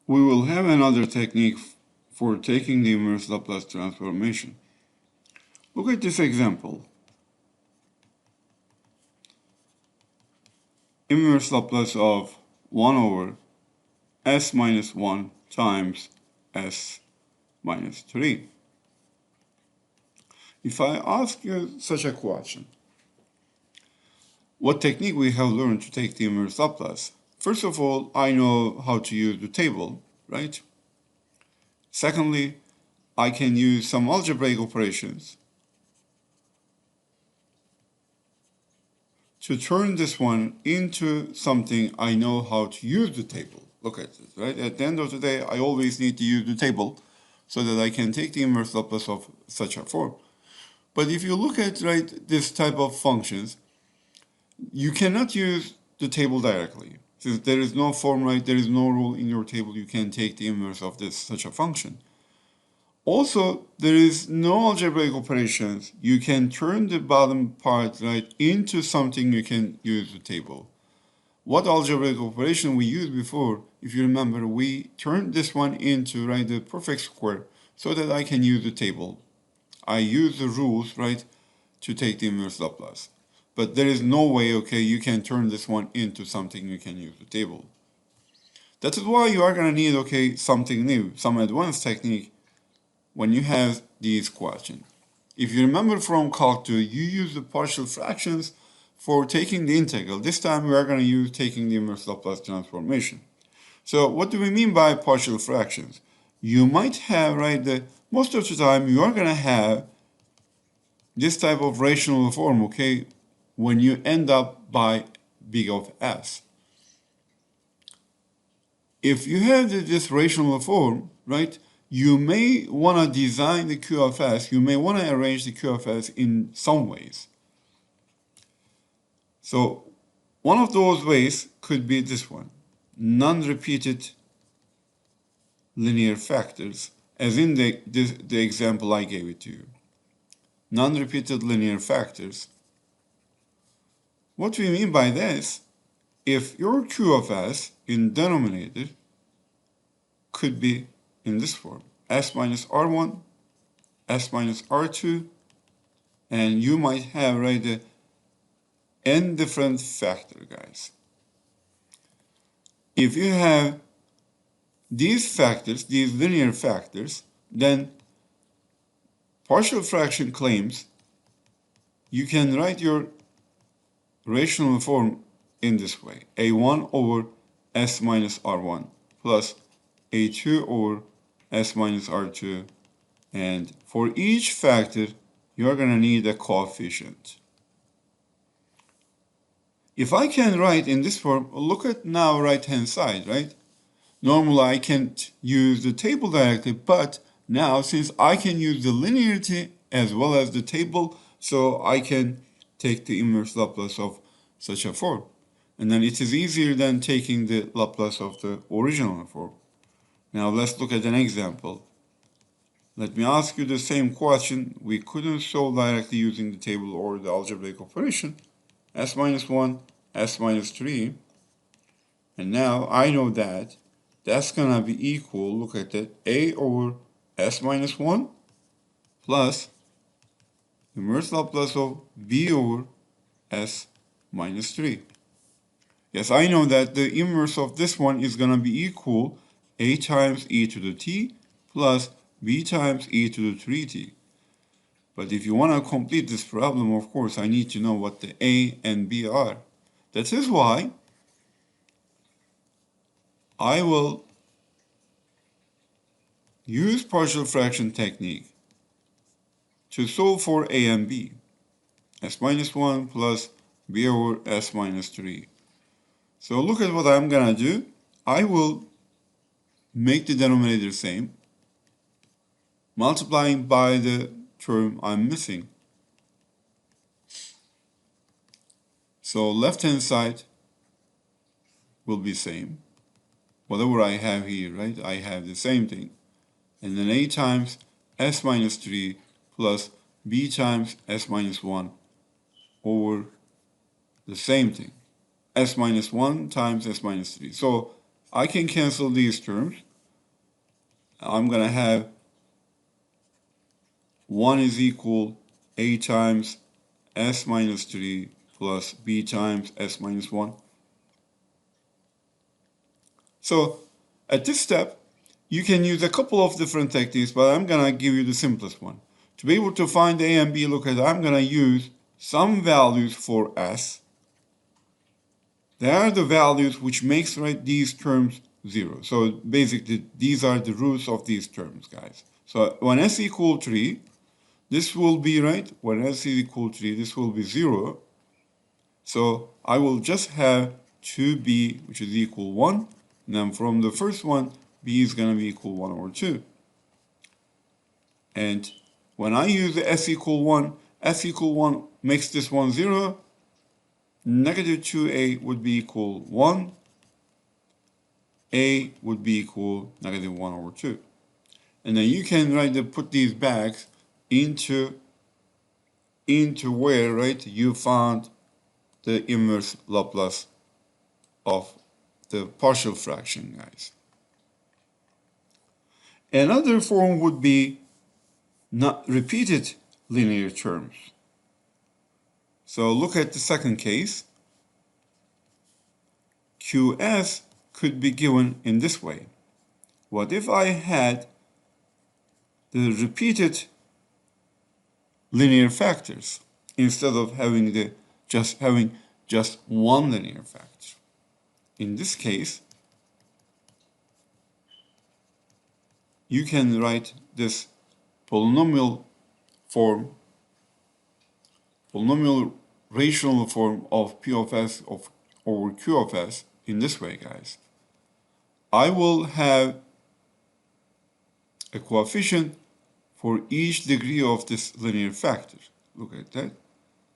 We will have another technique for taking the inverse Laplace transformation. Look at this example. Inverse Laplace of 1 over s minus 1 times s minus 3. If I ask you such a question, what technique we have learned to take the inverse Laplace? First of all, I know how to use the table, right? Secondly, I can use some algebraic operations to turn this one into something I know how to use the table. Look at this, right? At the end of the day, I always need to use the table so that I can take the inverse Laplace of such a form. But if you look at, right, this type of functions, you cannot use the table directly. Since there is no form, right, there is no rule in your table, you can take the inverse of this such a function. Also, there is no algebraic operations. You can turn the bottom part, right, into something you can use the table. What algebraic operation we used before, if you remember, we turned this one into, right, the perfect square so that I can use the table. I use the rules, right, to take the inverse Laplace. But there is no way, okay, you can turn this one into something you can use the table. That is why you are going to need, okay, something new, some advanced technique when you have these questions. If you remember from Calc 2, you use the partial fractions for taking the integral. This time we are going to use taking the inverse Laplace transformation. So what do we mean by partial fractions? You might have, right, most of the time you are going to have this type of rational form, okay, when you end up by big of S. If you have this rational form, right, you may want to design the QFS, you may want to arrange the QFS in some ways. So one of those ways could be this one, non-repeated linear factors, as in the example I gave it to you. Non-repeated linear factors. What we mean by this, if your QFS in denominator could be in this form, s minus r1, s minus r2, and you might have, right, the n different factor, guys. If you have these factors, these linear factors, then partial fraction claims you can write your rational form in this way, a1 over s minus r1 plus a2 over s minus r2, and for each factor you're going to need a coefficient. If I can write in this form, look at now right hand side, right? Normally I can't use the table directly, but now since I can use the linearity as well as the table, so I can take the inverse Laplace of such a form. And then it is easier than taking the Laplace of the original form. Now let's look at an example. Let me ask you the same question. We couldn't solve directly using the table or the algebraic operation. S minus 1, S minus 3. And now I know that that's going to be equal, look at that, A over S minus 1 plus inverse Laplace of B over S minus 3. Yes, I know that the inverse of this one is going to be equal A times e to the t plus b times e to the 3t. But if you want to complete this problem, of course, I need to know what the a and b are. That is why I will use partial fraction technique to solve for a and b. S minus 1 plus b over s minus 3. So look at what I'm going to do. I will make the denominator same, multiplying by the term I'm missing. So left hand side will be same. Whatever I have here, right? I have the same thing. And then a times s minus 3 plus b times s minus 1 over the same thing. S minus 1 times s minus 3. So I can cancel these terms. I'm going to have 1 is equal a times s minus 3 plus b times s minus 1. So at this step, you can use a couple of different techniques, but I'm going to give you the simplest one. To be able to find a and b, look at, I'm going to use some values for s. They are the values which makes, right, these terms 0. So basically, these are the roots of these terms, guys. So when s equal 3, this will be, right, when s is equal 3, this will be 0. So I will just have 2b, which is equal 1. And then from the first one, b is going to be equal 1 over 2. And when I use the s equal 1, s equal 1 makes this one 0. Negative 2a would be equal 1. A would be equal negative 1 over 2. And then you can, right, put these back into where, right, you found the inverse Laplace of the partial fraction, guys. Another form would be not repeated linear terms. So look at the second case. Qs could be given in this way. What if I had the repeated linear factors instead of having just one linear factor? In this case, you can write this polynomial rational form of P of S over Q of S in this way, guys. I will have a coefficient for each degree of this linear factor. Look at that.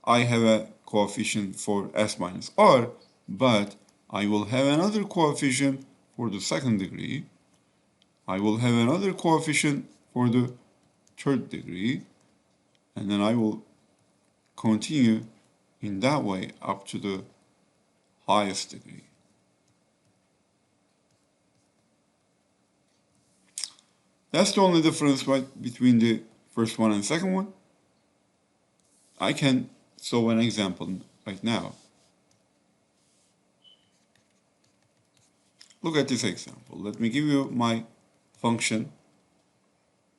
I have a coefficient for S minus R, but I will have another coefficient for the second degree. I will have another coefficient for the third degree, and then I will continue in that way up to the highest degree. That's the only difference, right, between the first one and second one. I can show an example right now. Look at this example. Let me give you my function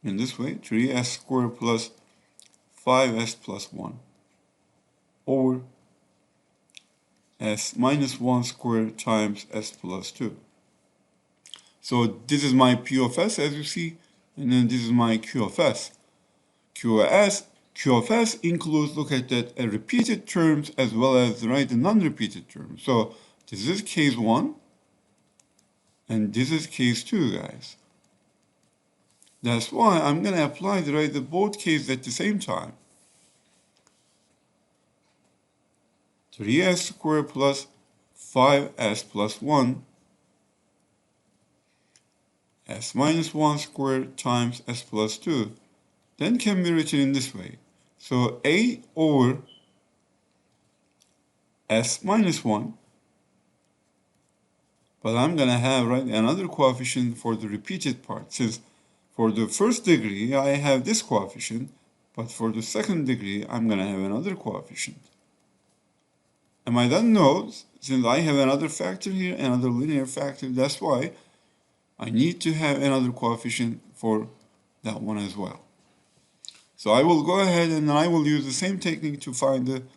in this way: 3s squared plus 5s plus 1 over s minus 1 squared times s plus 2. So this is my P of S, as you see, and then this is my Q of S. Q of S includes, look at that, a repeated terms as well as, right, the non-repeated terms. So this is case 1, and this is case 2, guys. That's why I'm going to apply the both cases at the same time. 3s squared plus 5s plus 1 s minus 1 squared times s plus 2 then can be written in this way. So a over s minus 1, but I'm going to have, right, another coefficient for the repeated part, since for the first degree I have this coefficient, but for the second degree I'm going to have another coefficient. Am I done? No, since I have another factor here, another linear factor, that's why I need to have another coefficient for that one as well. So I will go ahead and I will use the same technique to find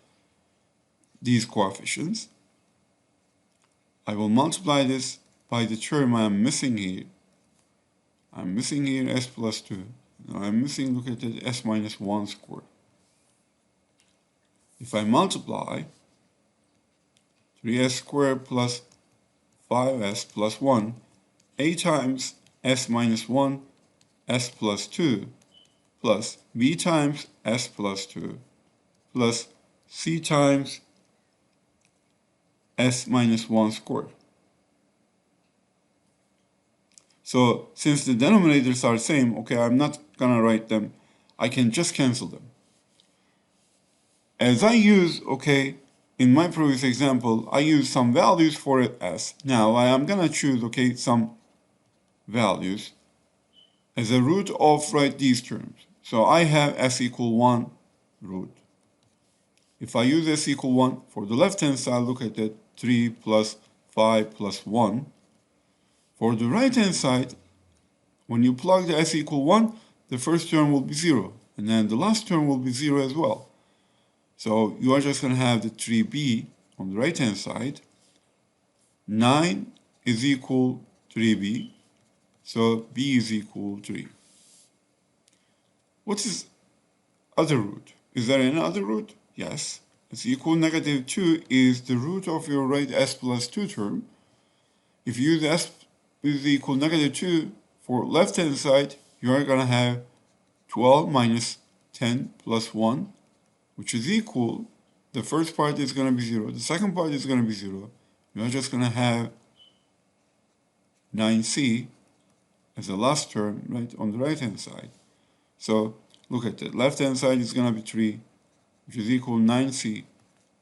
these coefficients. I will multiply this by the term I'm missing here. I'm missing here s plus 2. Now I'm missing, look at it, s minus 1 squared. If I multiply 3s squared plus 5s plus 1, a times s minus 1, s plus 2, plus b times s plus 2, plus c times s minus 1 squared. So since the denominators are same, okay, I'm not gonna write them. I can just cancel them. As I use, okay, in my previous example, I use some values for s. Now I am gonna choose, okay, some values as a root of, right, these terms. So I have s equal 1 root. If I use s equal 1, for the left-hand side, look at that, 3 plus 5 plus 1. For the right-hand side, when you plug the s equal 1, the first term will be 0, and then the last term will be 0 as well. So you are just going to have the 3b on the right-hand side. 9 is equal 3b, so b is equal 3. What is other root? Is there any other root? Yes. S equal negative 2 is the root of your right s plus 2 term. If you use s is equal negative 2 for left-hand side, you are going to have 12 minus 10 plus 1, which is equal, the first part is going to be 0, the second part is going to be 0. You're just going to have 9c as the last term, right, on the right-hand side. So look at that. Left-hand side is going to be 3, which is equal 9c.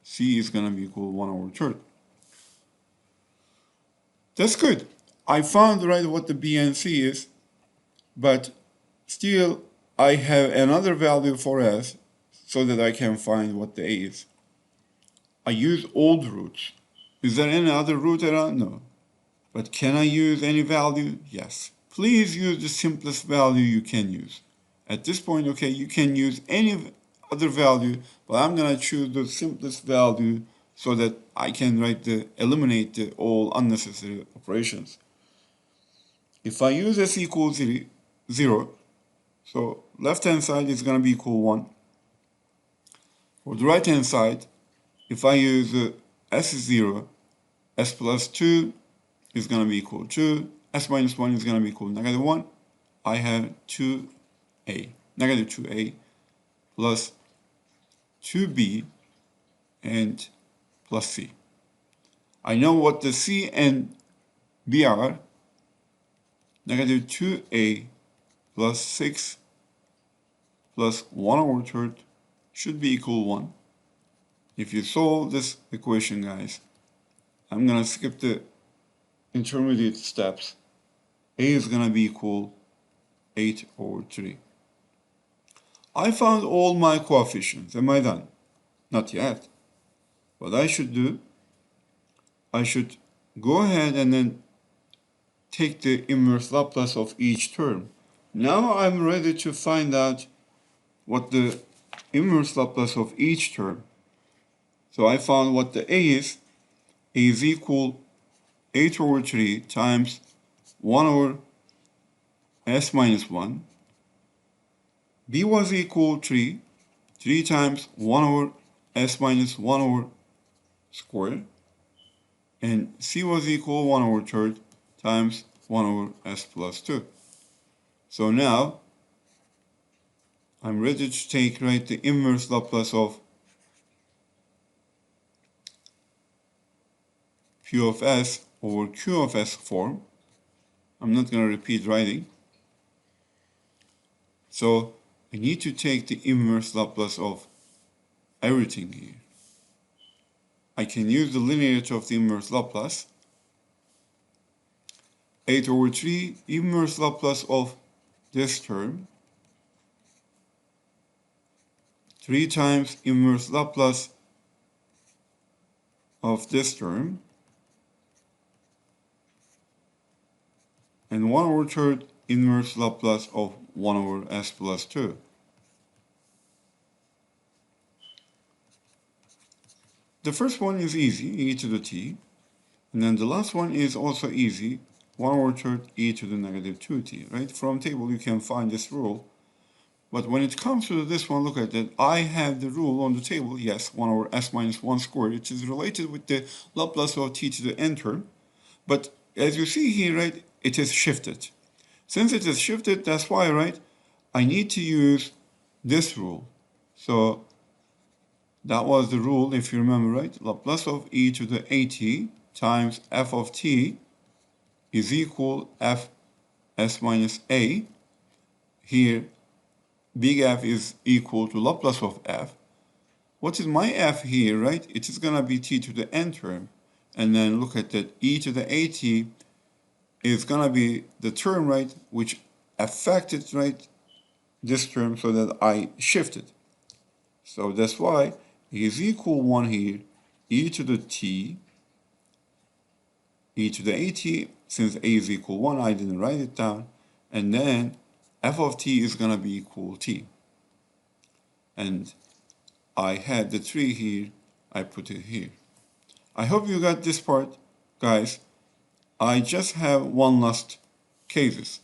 c is going to be equal 1/3. That's good. I found, right, what the b and c is, but still I have another value for s so that I can find what the a is. I use old roots. Is there any other root around? No. But can I use any value? Yes. Please use the simplest value you can use. At this point, okay, you can use any other value, but I'm going to choose the simplest value so that I can eliminate all unnecessary operations. If I use s equals 0, so left-hand side is going to be equal 1. For the right-hand side, if I use s is 0, s plus 2 is going to be equal to, s minus 1 is going to be equal to negative 1. I have 2a, negative 2a plus 2b and plus c. I know what the c and b are. Negative 2a plus 6 plus 1/3 should be equal 1. If you solve this equation, guys, I'm going to skip the intermediate steps. A is going to be equal 8/3. I found all my coefficients. Am I done? Not yet. What I should do, I should go ahead and then take the inverse Laplace of each term. Now I'm ready to find out what the inverse Laplace of each term. So I found what the a is. A is equal 8/3 times 1/s minus 1. B was equal 3 times 1/s minus 1 squared. And C was equal 1/3 times 1/s plus 2. So now I'm ready to take, right, the inverse Laplace of P of s over Q of s form. I'm not going to repeat writing. So I need to take the inverse Laplace of everything here. I can use the linearity of the inverse Laplace. 8/3 inverse Laplace of this term. 3 times inverse Laplace of this term. And 1/3 inverse Laplace of 1/s plus 2. The first one is easy, e to the t. And then the last one is also easy, 1/3 e to the negative 2t, right? From table you can find this rule. But when it comes to this one, look at it. I have the rule on the table, yes, 1/s minus 1 squared, which is related with the Laplace of t to the n term. But as you see here, right, it is shifted. Since it is shifted, that's why, right, I need to use this rule. So that was the rule, if you remember, right? Laplace of e to the at times f of t is equal f s minus a. Here, big F is equal to Laplace of f. What is my f here, right? It is going to be t to the n term. And then look at that, e to the at is going to be the term, right, which affected, right, this term so that I shifted. So that's why is equal 1 here, e to the t, e to the at, since a is equal 1, I didn't write it down, and then f of t is going to be equal t. And I had the 3 here, I put it here. I hope you got this part, guys. I just have one last cases.